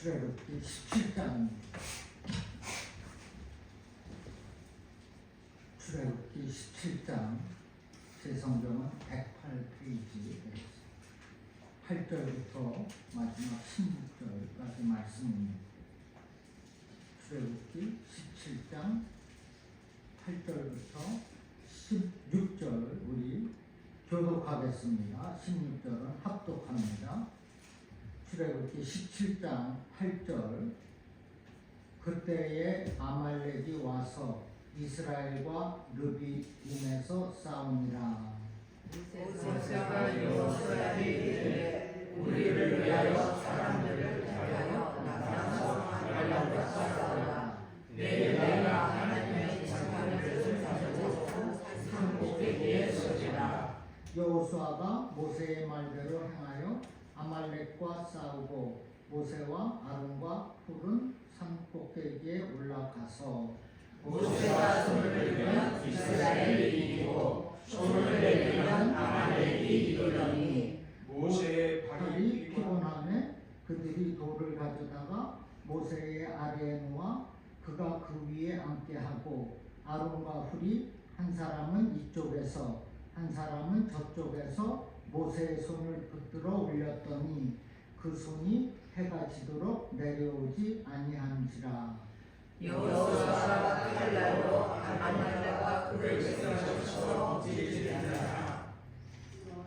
출애굽기 17장 출애굽기 17장 제 성경은 108페이지 8절부터 마지막 16절까지 말씀입니다. 출애굽기 17장 8절부터 16절 우리 교독하겠습니다. 16절은 합독합니다. 출애굽기 17장 8절 그때에 아말렉이 와서 이스라엘과 르비딤에서 싸우니라. 모세가 여호수아에게 이르되 우리를 위하여 사람들을 대하여 나가서 아말렉과 싸우라. 내일 내가 하나님의 장막을 가지고 산 꼭대기에 서지라. 여호수아가 모세의 말대로 행하여 아말렉과 싸우고 모세와 아론과 훌은 산 꼭대기에 올라가서 모세가 손을 들면 이스라엘이 이기고 손을 내리면 아말렉이 이기더니 모세의 발이 피곤하매 그들이 돌을 가져다가 모세의 아래에 놓아 그가 그 위에 앉게 하고 아론과 훌이 한 사람은 이쪽에서 한 사람은 저쪽에서 모세의 손을 붙들어 올렸더니 그 손이 해가 지도록 내려오지 아니한지라. 여호수아가 칼날로 아말렉과 그를 찢어서 찢으리라.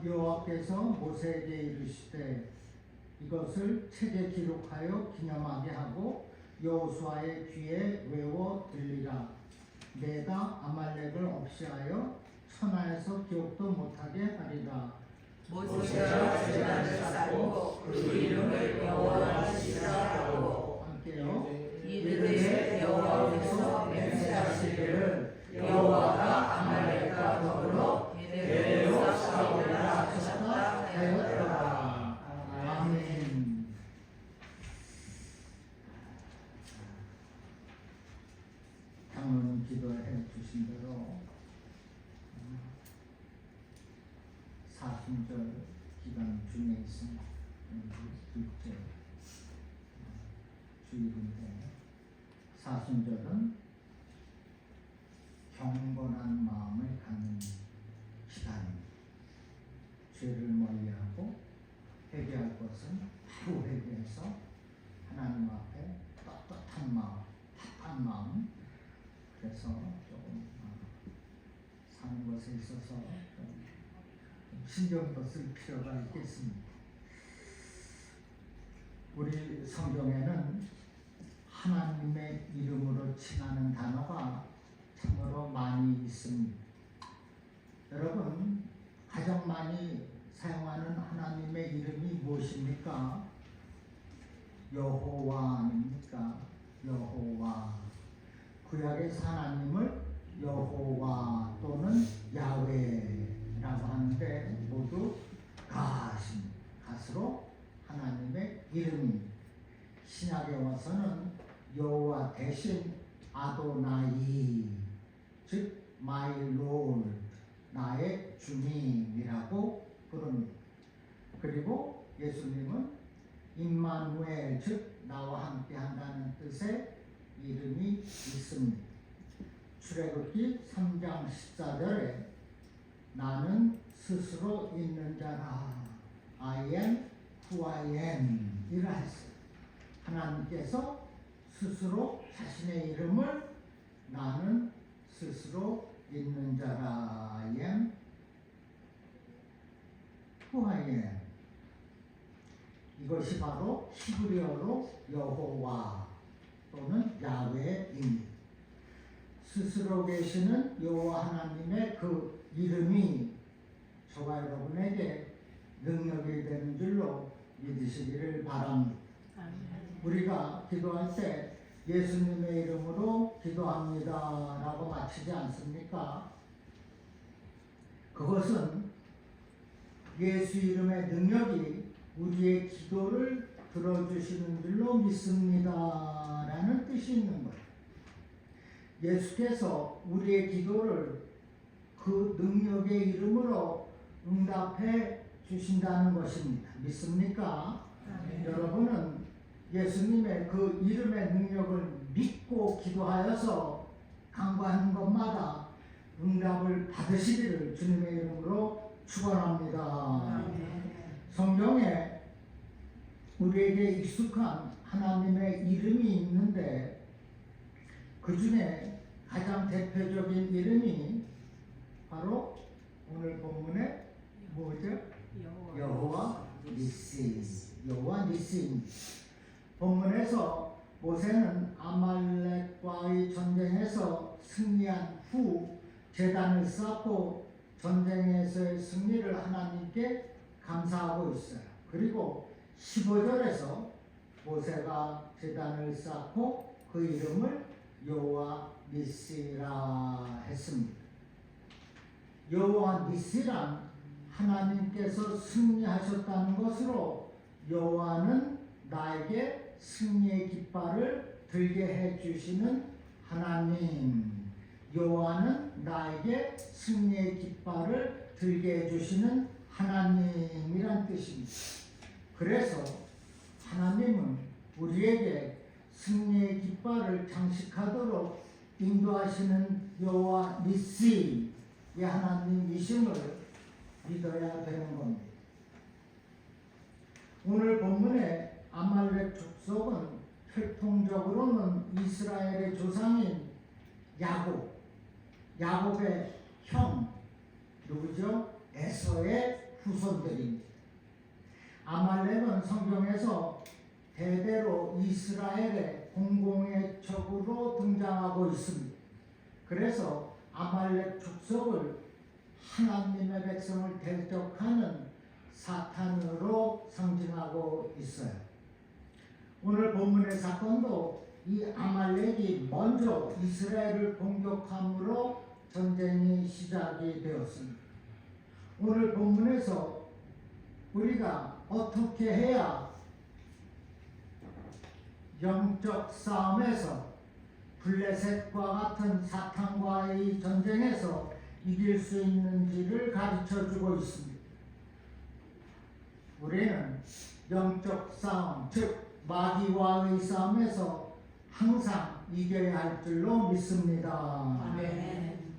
여호와께서 모세에게 이르시되 이것을 책에 기록하여 기념하게 하고 여호수아의 귀에 외워 들리라. 내가 아말렉을 없이하여 천하에서 기억도 못하게 하리라. 모세가 제단을 쌓고 그 이름을 여호와 시라 하고 함께요. 이르되 여호와께서 맹세하시기를 여호와가 아말렉과 더불어 대대로 싸우리라 하셨다 하였더라. 아멘. 장로님 기도해 주신 대로 사순절 기간 중에 있습니다. 둘째 주일인데 사순절은 경건한 마음을 갖는 시간입니다. 죄를 멀리하고 회개할 것은 바로 회개해서 하나님 앞에 떳떳한 마음, 합한 마음, 그래서 조금 사는 것에 있어서 좀 신경도 쓸 필요가 있겠습니다. 우리 성경에는 하나님의 이름으로 칭하는 단어가 참으로 많이 있습니다. 여러분, 가장 많이 사용하는 하나님의 이름이 무엇입니까? 여호와입니까? 여호와. 구약의 하나님을 여호와 또는 야훼라고 하는데 모두 갓으로 하나님의 이름입니다. 신약에 와서는 여호와 대신 아도나이, 즉 마이 롤드, 나의 주님이라고 부릅니다. 그리고 예수님은 임마누엘, 즉 나와 함께 한다는 뜻의 이름이 있습니다. 출애굽기 3장 14절에 나는 스스로 있는 자라, I am who I am 이라 했어요. 하나님께서 스스로 자신의 이름을 나는 스스로 있는 자라, I am who I am. 이것이 바로 히브리어로 여호와 또는 야훼입니다. 스스로 계시는 여호와 하나님의 그 이름이 저와 여러분에게 능력이 되는 줄로 믿으시기를 바랍니다. 우리가 기도할 때 예수님의 이름으로 기도합니다 라고 마치지 않습니까? 그것은 예수 이름의 능력이 우리의 기도를 들어주시는 줄로 믿습니다 라는 뜻이 있는 거예요. 예수께서 우리의 기도를 그 능력의 이름으로 응답해 주신다는 것입니다. 믿습니까? 여러분은 예수님의 그 이름의 능력을 믿고 기도하여서 간구하는 것마다 응답을 받으시기를 주님의 이름으로 축원합니다. 성경에 우리에게 익숙한 하나님의 이름이 있는데 그 중에 가장 대표적인 이름이 바로 오늘 본문에 뭐죠? 여호와 니시. 여호와 니시. 본문에서 모세는 아말렉과의 전쟁에서 승리한 후 제단을 쌓고 전쟁에서의 승리를 하나님께 감사하고 있어요. 그리고 15절에서 모세가 제단을 쌓고 그 이름을 여호와 니시라 했습니다. 여호와 니시란 하나님께서 승리하셨다는 것으로 여호와는 나에게 승리의 깃발을 들게 해주시는 하나님, 여호와는 나에게 승리의 깃발을 들게 해주시는 하나님이란 뜻입니다. 그래서 하나님은 우리에게 승리의 깃발을 장식하도록 인도하시는 여호와 니시의 하나님이심을 믿어야 되는 겁니다. 오늘 본문의 아말렉 족속은 혈통적으로는 이스라엘의 조상인 야곱의 형 누구죠? 에서의 후손들입니다. 아말렉은 성경에서 대대로 이스라엘의 공공의 적으로 등장하고 있습니다. 그래서 아말렉 족속을 하나님의 백성을 대적하는 사탄으로 상징하고 있어요. 오늘 본문의 사건도 이 아말렉이 먼저 이스라엘을 공격함으로 전쟁이 시작이 되었습니다. 오늘 본문에서 우리가 어떻게 해야 영적 싸움에서 블레셋과 같은 사탄과의 전쟁에서 이길 수 있는지를 가르쳐주고 있습니다. 우리는 영적 싸움, 즉 마귀와의 싸움에서 항상 이겨야 할 줄로 믿습니다. 아멘.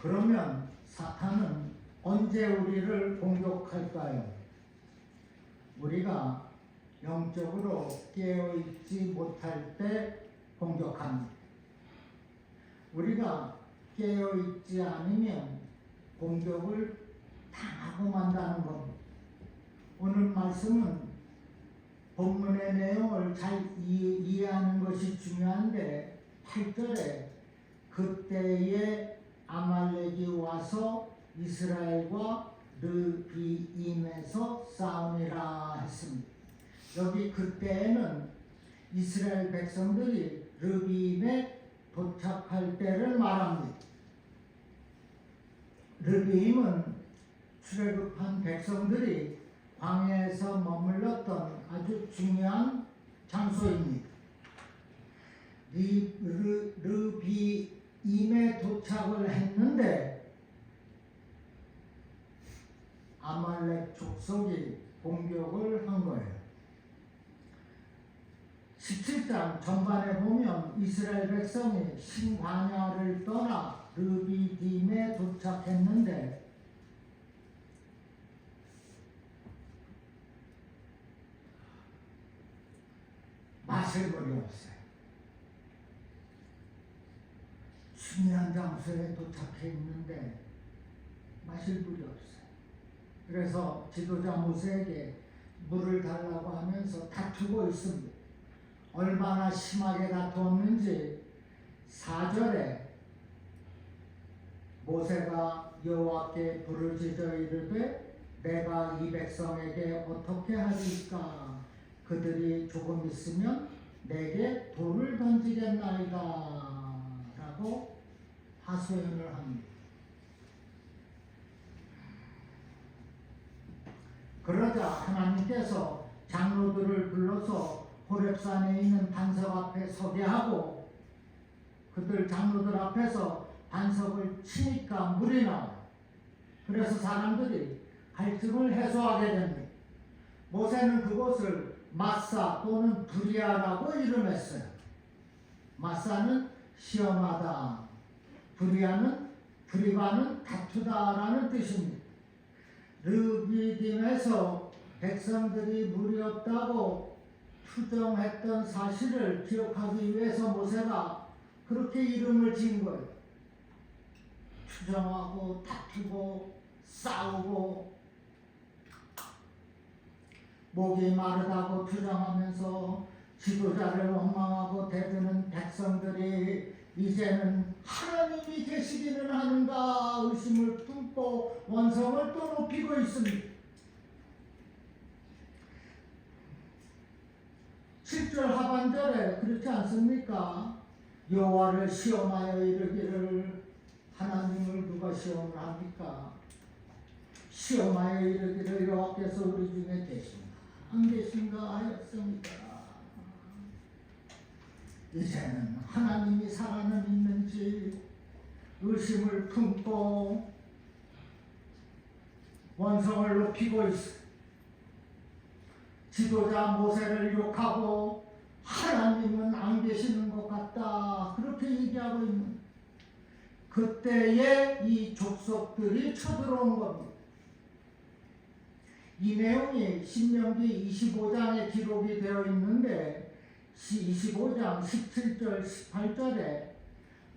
그러면 사탄은 언제 우리를 공격할까요? 우리가 영적으로 깨어있지 못할 때 공격합니다. 우리가 깨어있지 않으면 공격을 당하고 만다는 겁니다. 오늘 말씀은 본문의 내용을 잘 이해하는 것이 중요한데 8절에 그때에 아말렉이 와서 이스라엘과 르비임에서 싸우니라 했습니다. 여기 그때에는 이스라엘 백성들이 르비임에 도착할 때를 말합니다. 르비임은 출애굽한 백성들이 광야에서 머물렀던 아주 중요한 장소입니다. 르비임에 도착을 했는데 아말렉 족속이 공격을 한 거예요. 17장 전반에 보면 이스라엘 백성이 신광야를 떠나 르비딤에 도착했는데 마실 물이 없어요. 중요한 장소에 도착해 있는데 마실 물이 없어요. 그래서 지도자 모세에게 물을 달라고 하면서 다투고 있습니다. 얼마나 심하게 다투었는지 4절에 모세가 여호와께 부르짖어 이르되 내가 이 백성에게 어떻게 하리까? 그들이 조금 있으면 내게 돌을 던지겠나이다 라고 하소연을 합니다. 그러자 하나님께서 장로들을 불러서 호렙산에 있는 반석 앞에 서게 하고 그들 장로들 앞에서 반석을 치니까 물이 나와요. 그래서 사람들이 갈증을 해소하게 됩니다. 모세는 그곳을 마사 또는 브리아라고 이름했어요. 마사는 시험하다, 브리바는 다투다라는 뜻입니다. 르비딤에서 백성들이 물이 없다고 투정했던 사실을 기억하기 위해서 모세가 그렇게 이름을 지은 거예요. 투정하고 다투고 싸우고 목이 마르다고 투정하면서 지도자를 원망하고 대드는 백성들이 이제는 하나님이 계시기는 하는가 의심을 품고 원성을 또 높이고 있습니다. 7절 하반절에 그렇지 않습니까? 여호와를 시험하여 이르기를, 하나님을 누가 시험을 합니까? 시험하여 이르기를 여호와께서 우리 중에 계신가 안 계신가 하였습니다. 이제는 하나님이 살아는 있는지 의심을 품고 원성을 높이고 있어. 지도자 모세를 욕하고 하나님은 안 계시는 것 같다 그렇게 얘기하고 있는 그때에 이 족속들이 쳐들어온 겁니다. 이 내용이 신명기 25장에 기록이 되어 있는데 25장 17절 18절에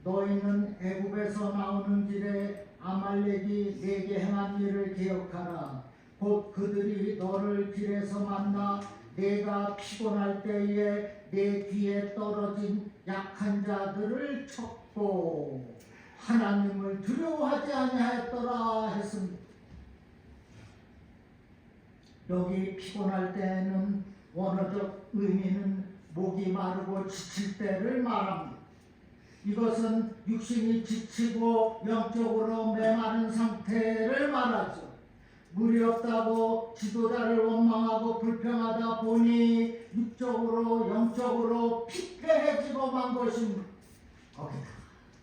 너희는 애굽에서 나오는 길에 아말렉이 내게 행한 일을 기억하라. 곧 그들이 너를 길에서 만나 내가 피곤할 때에 내 뒤에 떨어진 약한 자들을 쳤고 하나님을 두려워하지 아니하였더라 했습니다. 여기 피곤할 때는 원어적 의미는 목이 마르고 지칠 때를 말합니다. 이것은 육신이 지치고 영적으로 메마른 상태를 말하죠. 물이 없다고 지도자를 원망하고 불평하다 보니 육적으로 영적으로 피폐해지고만 것입니다. 거기다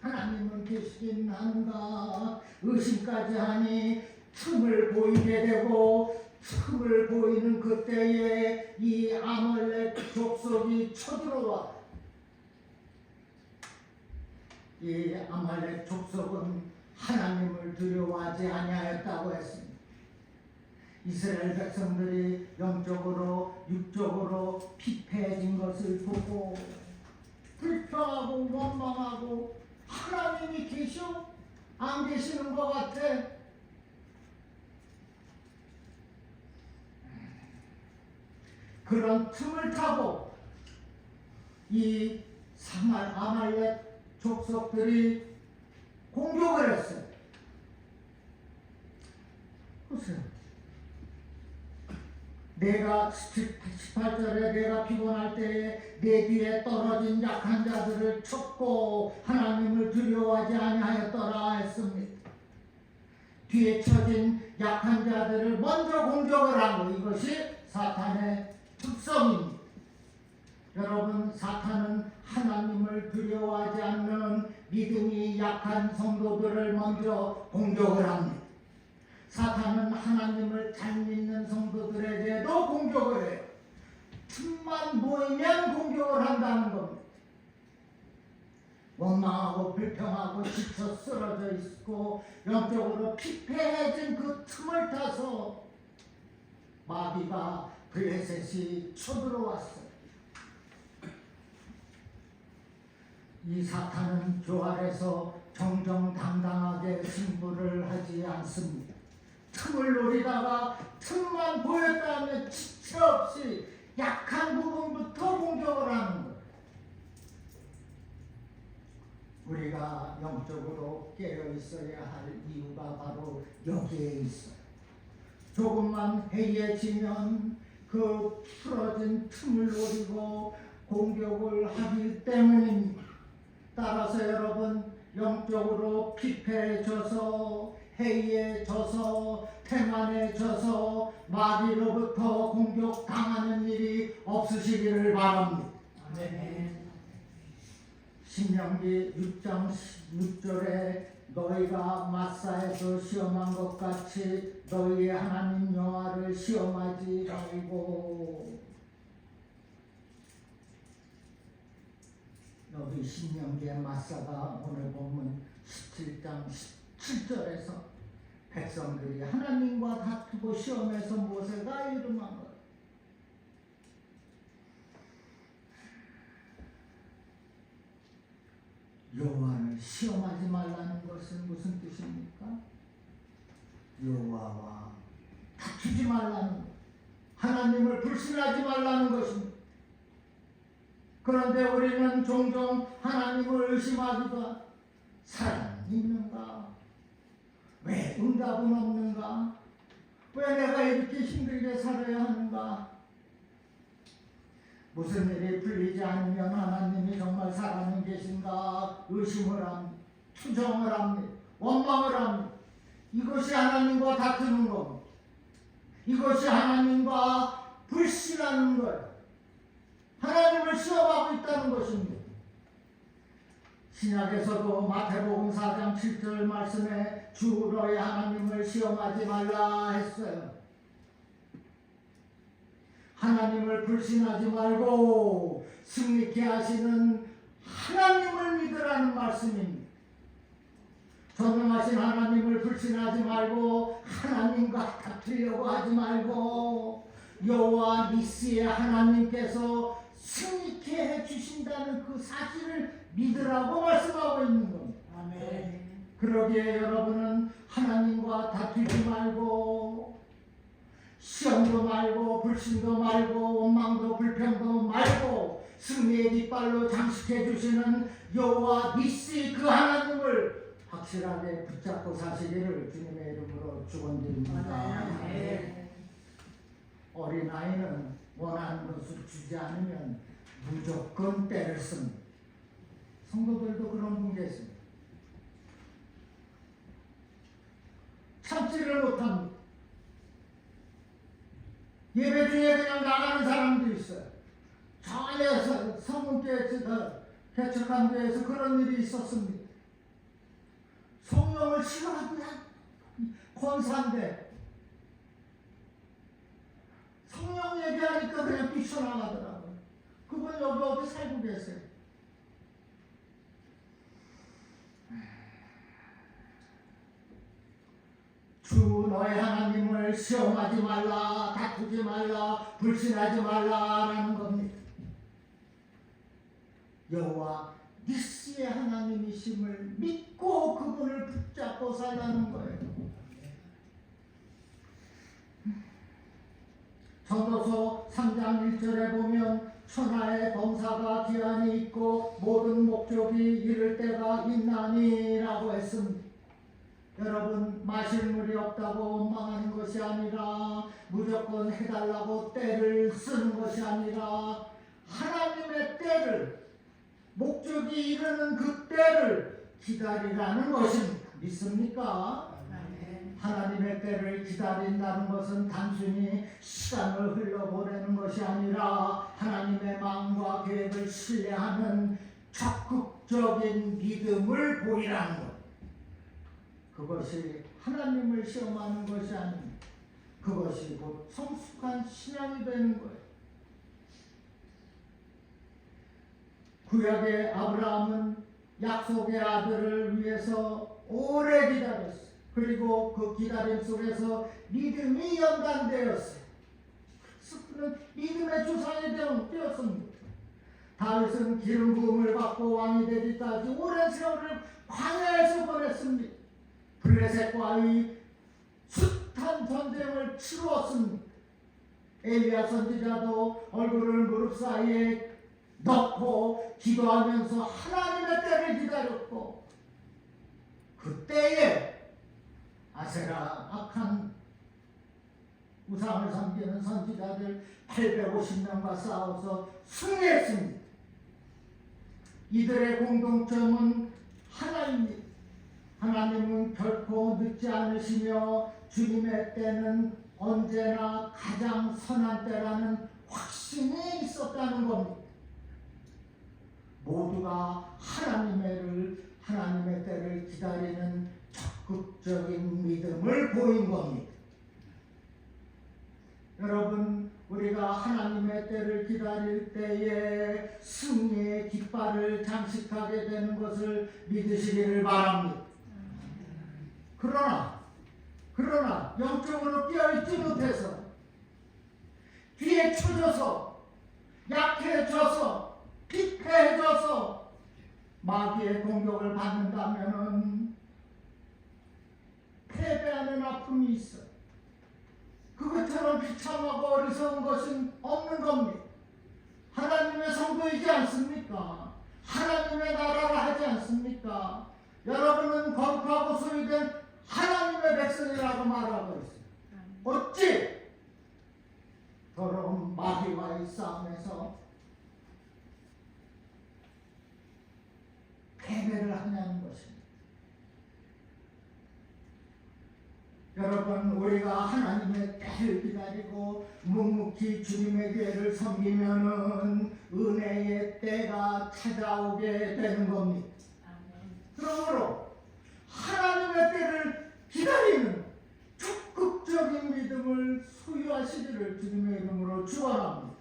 하나님은 계시긴 하는가 의심까지 하니 틈을 보이게 되고 틈을 보이는 그때에 이 아말렉 족속이 쳐들어와. 이 아말렉 족속은 하나님을 두려워하지 아니하였다고 했습니다. 이스라엘 백성들이 영적으로 육적으로 피폐해진 것을 보고 불평하고 원망하고 하나님이 계셔? 안 계시는 것 같아. 그런 틈을 타고 이 아말렉 족속들이 공격을 했어요. 보세요. 내가 18절에 내가 피곤할 때에 내 뒤에 떨어진 약한 자들을 쳤고 하나님을 두려워하지 아니하였더라 했습니다. 뒤에 쳐진 약한 자들을 먼저 공격을 한 거, 이것이 사탄의 특성입니다. 여러분, 사탄은 하나님을 두려워하지 않는 믿음이 약한 성도들을 먼저 공격을 합니다. 사탄은 하나님을 잘 믿는 성도들에게도 공격을 해요. 틈만 보이면 공격을 한다는 겁니다. 원망하고 불평하고 지쳐 쓰러져 있고 영적으로 피폐해진 그 틈을 타서 마귀가 블레셋이 쳐들어왔어요. 이 사탄은 교활해서 정정당당하게 승부를 하지 않습니다. 틈을 노리다가 틈만 보였다면 지체 없이 약한 부분부터 공격을 하는 거예요. 우리가 영적으로 깨어 있어야 할 이유가 바로 여기에 있어요. 조금만 해이해지면 그 풀어진 틈을 노리고 공격을 하기 때문입니다. 따라서 여러분, 영적으로 피폐해져서 해이해져서 태만해져서 마귀로부터 공격당하는 일이 없으시기를 바랍니다. 아멘. 신명기 6장 6절에 너희가 마사에서 시험한 것 같이 너희의 하나님 여호와를 시험하지 말고 여기 신명기의 마사가 오늘 보면 17장 17절에서 백성들이 하나님과 다투고 시험해서 모세가 이름한 것. 여호와를 시험하지 말라는 것은 무슨 뜻입니까? 여호와와 다투지 말라는 것, 하나님을 불신하지 말라는 것입니다. 그런데 우리는 종종 하나님을 의심하기도 하고, 사랑이 있는가? 왜 응답은 없는가? 왜 내가 이렇게 힘들게 살아야 하는가? 무슨 일이 풀리지 않으면 하나님이 정말 살아는 계신가? 의심을 합니다. 투정을 합니다. 원망을 합니다. 이것이 하나님과 다투는 겁니다. 이것이 하나님과 불신하는 거예요. 하나님을 시험하고 있다는 것입니다. 신약에서도 마태복음 4장 7절 말씀에 주 너의 하나님을 시험하지 말라 했어요. 하나님을 불신하지 말고 승리케 하시는 하나님을 믿으라는 말씀입니다. 전능하신 하나님을 불신하지 말고 하나님과 다투려고 하지 말고 여호와 니스의 하나님께서 승리케 해주신다는 그 사실을 믿으라고 말씀하고 있는 겁니다. 아멘. 그러기에 여러분은 하나님과 다투지 말고 시험도 말고 불신도 말고 원망도 불평도 말고 승리의 깃발로 장식해 주시는 여호와 니스의 그 하나님을 확실하게 붙잡고 사시기를 주님의 이름으로 축원드립니다. 아멘. 어린아이는 원하는 것을 주지 않으면 무조건 때를 씁니다. 성도들도 그런 분 계십니다. 참지를 못합니다. 예배 중에 그냥 나가는 사람도 있어요. 저 안에서 성문교회에서 개척한 교회에서 그런 일이 있었습니다. 성령을 싫어하는 권사인데 성령 얘기하니까 그냥 뛰쳐나가더라고요. 그분 여기 어디 살고 계세요? 주 너의 하나님을 시험하지 말라, 다투지 말라, 불신하지 말라라는 겁니다. 여호와 니스의 하나님이심을 믿고 그분을 붙잡고 살라는 거예요. 전도서 3장 1절에 보면 천하의 범사가 기한이 있고 모든 목적이 이를 때가 있나니라고 했습니다. 여러분, 마실 물이 없다고 원망하는 것이 아니라 무조건 해달라고 때를 쓰는 것이 아니라 하나님의 때를, 목적이 이르는 그 때를 기다리라는 것입니다. 믿습니까? 하나님의 때를 기다린다는 것은 단순히 시간을 흘려보내는 것이 아니라 하나님의 마음과 계획을 신뢰하는 적극적인 믿음을 보이라는 것. 그것이 하나님을 시험하는 것이 아닙니다. 그것이 곧 성숙한 신앙이 되는 거예요. 구약의 아브라함은 약속의 아들을 위해서 오래 기다렸어요. 그리고 그 기다림 속에서 믿음이 연단되었어요. 그는 믿음의 조상이 되었습니다. 다윗은 기름 부음을 받고 왕이 되기까지 오랜 세월을 광야에서 보냈습니다. 블레셋과의 숱한 전쟁을 치루었습니다. 엘리야 선지자도 얼굴을 무릎 사이에 넣고 기도하면서 하나님의 때를 기다렸고, 그때에 아세라 악한 우상을 섬기는 선지자들 850명과 싸워서 승리했습니다. 이들의 공동점은 하나입니다. 하나님은 결코 늦지 않으시며 주님의 때는 언제나 가장 선한 때라는 확신이 있었다는 겁니다. 모두가 하나님의 때를 기다리는 적극적인 믿음을 보인 겁니다. 여러분, 우리가 하나님의 때를 기다릴 때에 승리의 깃발을 장식하게 되는 것을 믿으시기를 바랍니다. 그러나 영적으로 깨어있지 못해서 뒤에 쳐져서 약해져서 피폐해져서 마귀의 공격을 받는다면은 패배하는 아픔이 있어. 그것처럼 비참하고 어리석은 것은 없는 겁니다. 하나님의 성도이지 않습니까? 하나님의 나라라 하지 않습니까? 여러분은 거룩하고 소유된 하나님의 백성이라고 말하고 있어요. 어찌 더러운 마귀와의 싸움에서 패배를 하냐는 것입니다. 여러분, 우리가 하나님의 때를 기다리고 묵묵히 주님의 교회를 섬기면은 은혜의 때가 찾아오게 되는 겁니다. 그러므로 하나님의 때를 기다리는 적극적인 믿음을 소유하시기를 주님의 이름으로 축원합니다.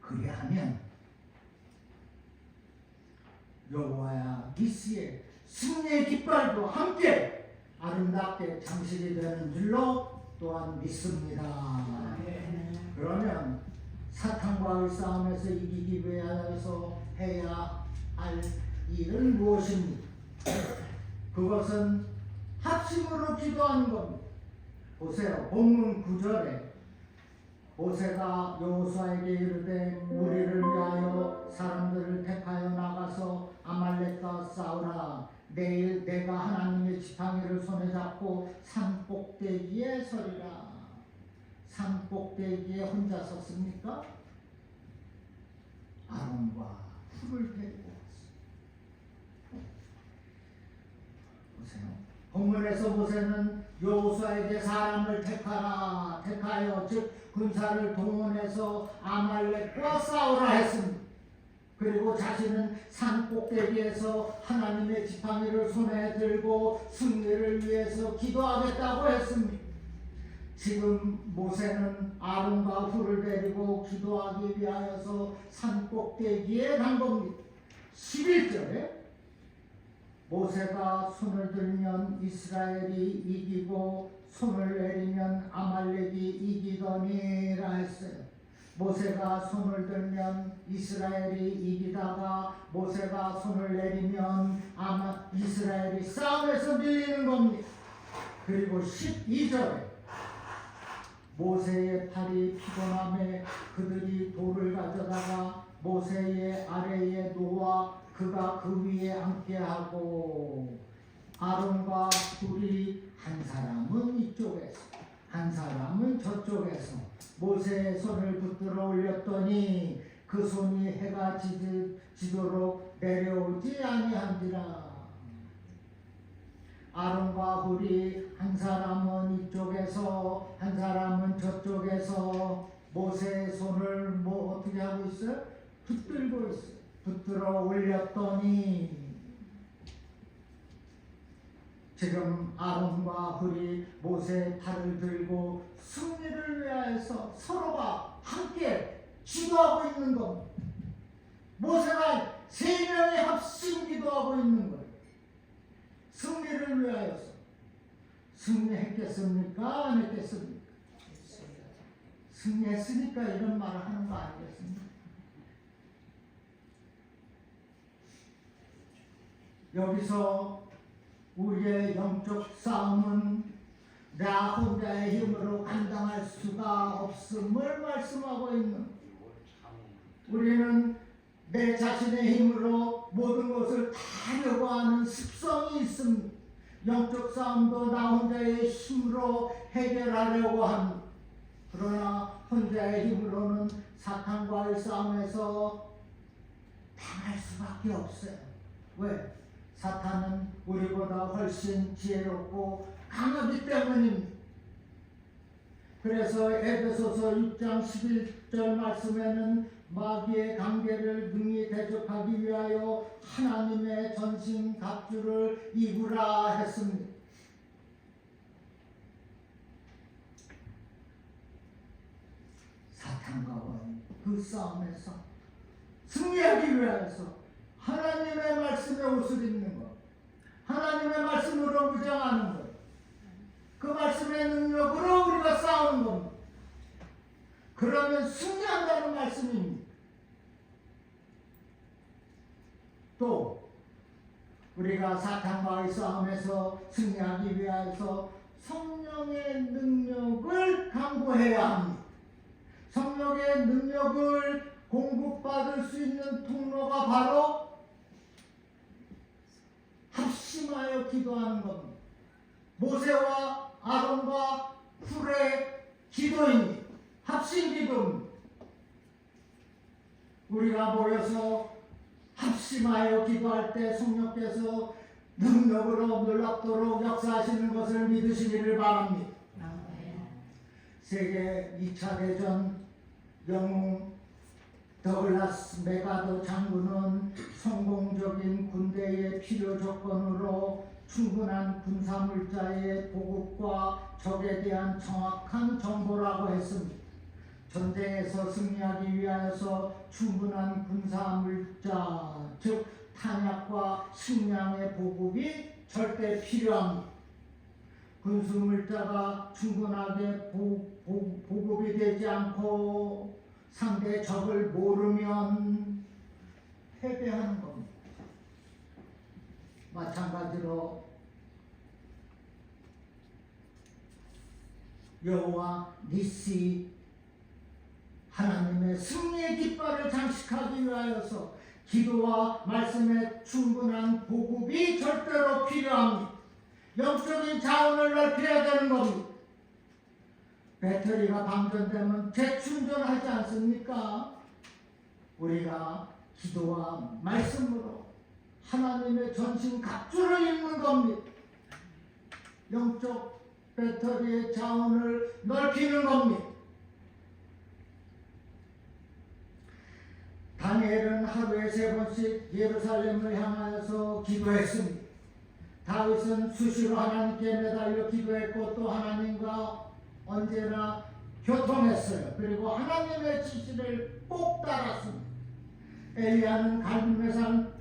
그리하면 여호와야 니스의 승리의 깃발도 함께 아름답게 장식이 되는 줄로 또한 믿습니다. 그러면 사탄과의 싸움에서 이기기 위하여서 해야 할 일은 무엇입니까? 그것은 합심으로 기도하는 겁니다. 보세요. 본문 9절에 모세가 여호수아에게 이르되 우리를 위하여 사람들을 택하여 나가서 아말렉과 싸우라. 내일 내가 하나님의 지팡이를 손에 잡고 산 꼭대기에 서리라. 산 꼭대기에 혼자 섰습니까? 아론과 훌을 데리고 왔습니다. 보세요. 본문에서 모세는 여호수아에게 사람을 택하여 즉 군사를 동원해서 아말렉과 싸우라 했습니다. 그리고 자신은 산 꼭대기에서 하나님의 지팡이를 손에 들고 승리를 위해서 기도하겠다고 했습니다. 지금 모세는 아론과 훌을 데리고 기도하기 위하여서 산 꼭대기에 간 겁니다. 11절에 모세가 손을 들면 이스라엘이 이기고 손을 내리면 아말렉이 이기더니라 했어요. 모세가 손을 들면 이스라엘이 이기다가 모세가 손을 내리면 이스라엘이 싸움에서 밀리는 겁니다. 그리고 12절에 모세의 팔이 피곤함에 그들이 돌을 가져다가 모세의 아래에 놓아 그가 그 위에 앉게하고 아론과 훌이 한 사람은 이쪽에서 한 사람은 저쪽에서 모세의 손을 붙들어 올렸더니 그 손이 해가 지도록 내려오지 아니한지라. 아론과 훌이 한 사람은 이쪽에서 한 사람은 저쪽에서 모세의 손을 어떻게 하고 있어요? 붙들고 있어요. 붙들어 올렸더니 지금 아론과 훌이 모세의 팔을 들고 승리를 위하여서 서로가 함께 기도하고 있는 겁니다. 모세가 세 명이 합심 기도하고 있는 거예요. 승리를 위하여서. 승리했겠습니까? 안 했겠습니까? 승리했으니까 이런 말을 하는 거 아니겠습니까? 여기서 우리의 영적 싸움은 나 혼자의 힘으로 감당할 수가 없음을 말씀하고 있는, 우리는 내 자신의 힘으로 모든 것을 다 하려고 하는 습성이 있습니다. 영적 싸움도 나 혼자의 힘으로 해결하려고 합니다. 그러나 혼자의 힘으로는 사탄과의 싸움에서 당할 수밖에 없어요. 왜? 사탄은 우리보다 훨씬 지혜롭고 강하기 때문입니다. 그래서 에베소서 6장 11절 말씀에는 마귀의 관계를 능히 대적하기 위하여 하나님의 전신 갑주를 입으라 했습니다. 사탄과의 그 싸움에서 승리하기 위해서 하나님의 말씀에 옷을 입는 것, 하나님의 말씀으로 무장하는 것, 그 말씀의 능력으로 우리가 싸우는 겁니다. 그러면 승리한다는 말씀입니다. 또 우리가 사탄과의 싸움에서 승리하기 위해서 성령의 능력을 강구해야 합니다. 성령의 능력을 공급받을 수 있는 통로가 바로 합심하여 기도하는 겁니다. 모세와 아론과 훌의 기도입니다. 합심 기도입니다. 우리가 모여서 합심하여 기도할 때 성령께서 능력으로 놀랍도록 역사하시는 것을 믿으시기를 바랍니다. 세계 2차 대전 영웅 더글라스 메가더 장군은 성공적인 군대의 필요 조건으로 충분한 군사물자의 보급과 적에 대한 정확한 정보라고 했습니다. 전쟁에서 승리하기 위하여서 충분한 군사물자, 즉 탄약과 식량의 보급이 절대 필요합니다. 군수물자가 충분하게 보급이 되지 않고 상대 적을 모르면 패배하는 겁니다. 마찬가지로 여호와 니시 하나님의 승리의 깃발을 장식하기 위하여서 기도와 말씀의 충분한 보급이 절대로 필요합니다. 영적인 자원을 넓혀야 되는 겁니다. 배터리가 방전되면 재충전하지 않습니까? 우리가 기도와 말씀으로 하나님의 전신 갑주를 입는 겁니다. 영적 배터리의 자원을 넓히는 겁니다. 다니엘은 하루에 3번씩 예루살렘을 향하여서 기도했습니다. 다윗은 수시로 하나님께 매달려 기도했고 또 하나님과 언제나 교통했어요. 그리고 하나님의 지시를 꼭 따랐습니다. 엘리야는 갈멜산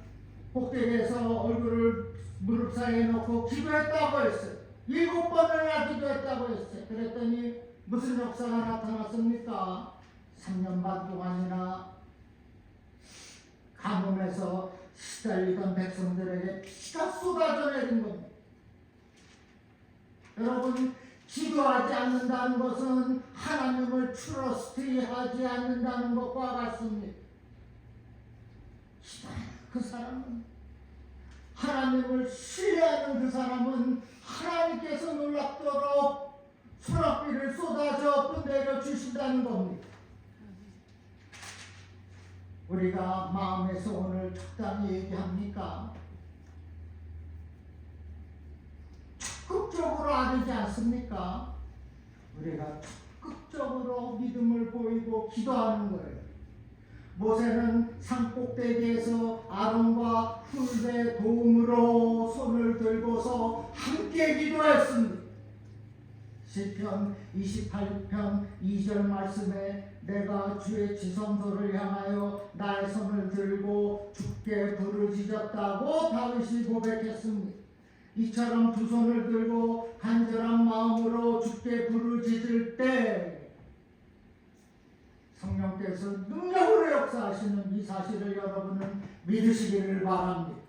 꼭대기에서 얼굴을 무릎 사이에 놓고 기도했다고 했어요. 7번이나 기도했다고 했어요. 그랬더니 무슨 역사가 나타났습니까? 3년 반 동안이나 가뭄에서 시달리던 백성들에게 피가 쏟아져 내린 겁니다. 여러분, 기도하지 않는다는 것은 하나님을 트러스트하지 않는다는 것과 같습니다. 그 사람은, 하나님을 신뢰하는 그 사람은 하나님께서 놀랍도록 소낙비를 쏟아져 뿜내려 주신다는 겁니다. 우리가 마음에서 오늘 적당히 얘기합니까? 적극적으로 아뢰지 않습니까? 우리가 적극적으로 믿음을 보이고 기도하는 거예요. 모세는 산꼭대기에서 아론과 훌의 도움으로 손을 들고서 함께 기도했습니다. 시편 28편 2절 말씀에 내가 주의 지성소를 향하여 나의 손을 들고 주께 부르짖었다고 다윗이 고백했습니다. 이처럼 두 손을 들고 간절한 마음으로 주께 부르짖을 때 성령께서 능력으로 역사하시는 이 사실을 여러분은 믿으시기를 바랍니다.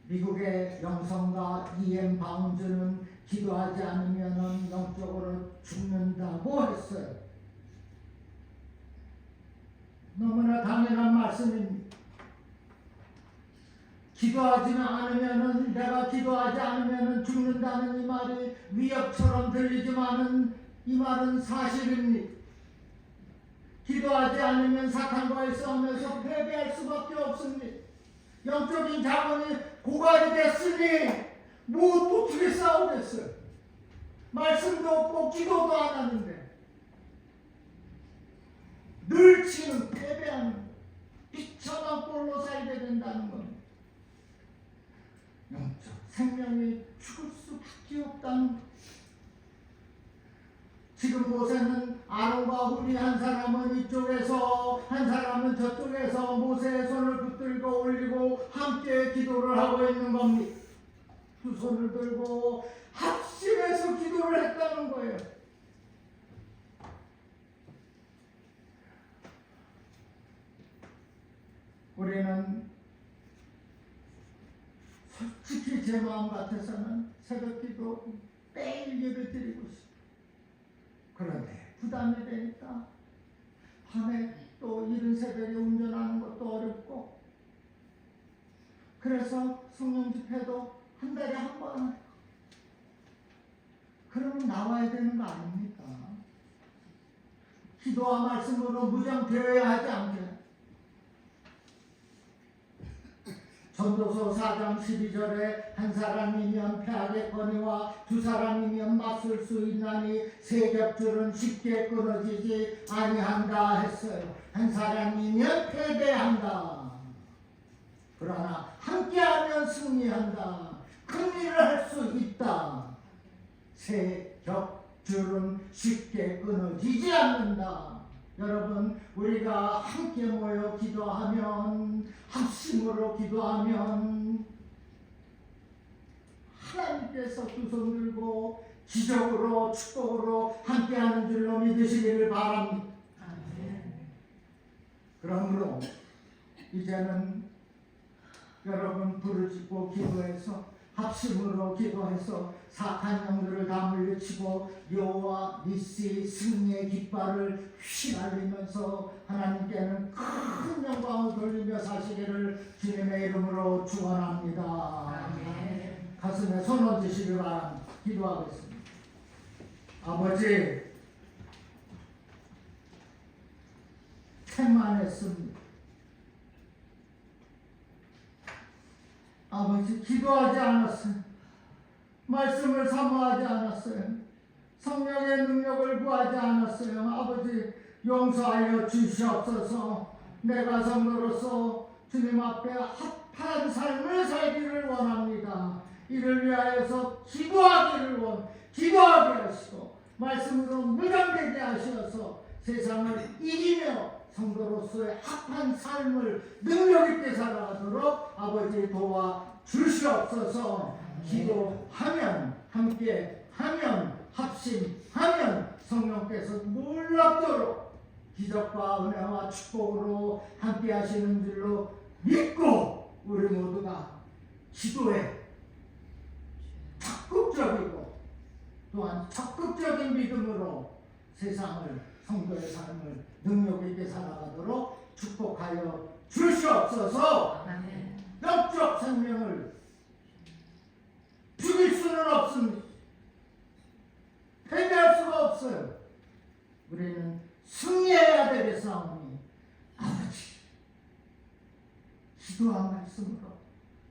미국의 영성가 E.M. 바운즈는 기도하지 않으면 영적으로 죽는다고 했어요. 너무나 당연한 말씀입니다. 기도하지는 않으면, 내가 기도하지 않으면 죽는다는 이 말이 위협처럼 들리지만은 이 말은 사실입니다. 기도하지 않으면 사탄과의 싸움에서 패배할 수밖에 없습니다. 영적인 자원이 고갈이 됐으니 뭐 어떻게 싸우겠어요? 말씀도 없고 기도도 안 하는데 늘 치는 패배하는 것, 비천한 꼴로 살게 된다는 겁니다. 영적 생명이 죽을 수밖에 없다는 것. 지금 모세는 아론과 훌이 한 사람은 이쪽에서 한 사람은 저쪽에서 모세의 손을 붙들고 올리고 함께 기도를 하고 있는 겁니다. 두 손을 들고 합심해서 기도를 했다는 거예요. 우리는 솔직히 제 마음 같아서는 새벽기도 매일 예배 드리고 싶어요. 그런데 부담이 되니까 밤에 또 이른 새벽에 운전하는 것도 어렵고, 그래서 성령 집회도 한 달에 한 번, 그러면 나와야 되는 거 아닙니까? 기도와 말씀으로 무장되어야 하지 않게. 전도서 4장 12절에 한 사람이면 패하겠거니와 두 사람이면 맞설 수 있나니 세 겹줄은 쉽게 끊어지지 아니한다 했어요. 한 사람이면 패배한다. 그러나 함께하면 승리한다. 큰 일을 할 수 있다. 세 겹줄은 쉽게 끊어지지 않는다. 여러분, 우리가 함께 모여 기도하면, 합심으로 기도하면 하나님께서 두 손 들고 기적으로 축복으로 함께하는 줄로 믿으시기를 바랍니다. 그러므로 이제는 여러분 부르짖고 기도해서 합심으로 기도해서 사악한 영들을 다 물리치고 여호와 니시 승리의 깃발을 휘날리면서 하나님께는 큰 영광을 돌리며 사시기를 주님의 이름으로 축원합니다. 아멘. 가슴에 손 얹으시기 바랍니다. 기도하겠습니다. 아버지, 태만했습니다. 아버지, 기도하지 않았어요. 말씀을 사모하지 않았어요. 성령의 능력을 구하지 않았어요. 아버지, 용서하여 주시옵소서. 내가 성도로서 주님 앞에 합한 삶을 살기를 원합니다. 이를 위하여서 기도하게 하시고 말씀으로 무장되게 하셔서 세상을 이기며 성도로서의 합한 삶을 능력있게 살아가도록 아버지 도와 주시옵소서. 기도하면, 함께하면, 합심하면 성령께서 놀랍도록 기적과 은혜와 축복으로 함께하시는 줄로 믿고 우리 모두가 기도에 적극적이고 또한 적극적인 믿음으로 세상을, 성도의 삶을 능력있게 살아가도록 축복하여 주시옵소서. 아멘. 영적 생명을 죽일 수는 없습니다. 패배할 수가 없어요. 우리는 승리해야 되겠사오니 아버지, 기도와 말씀으로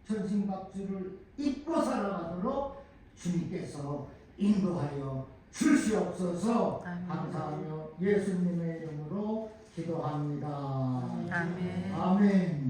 전신갑주를 입고 살아가도록 주님께서 인도하여 주시옵소서. 아멘. 감사하며 예수님의 이름으로 기도합니다. 아멘. 아멘.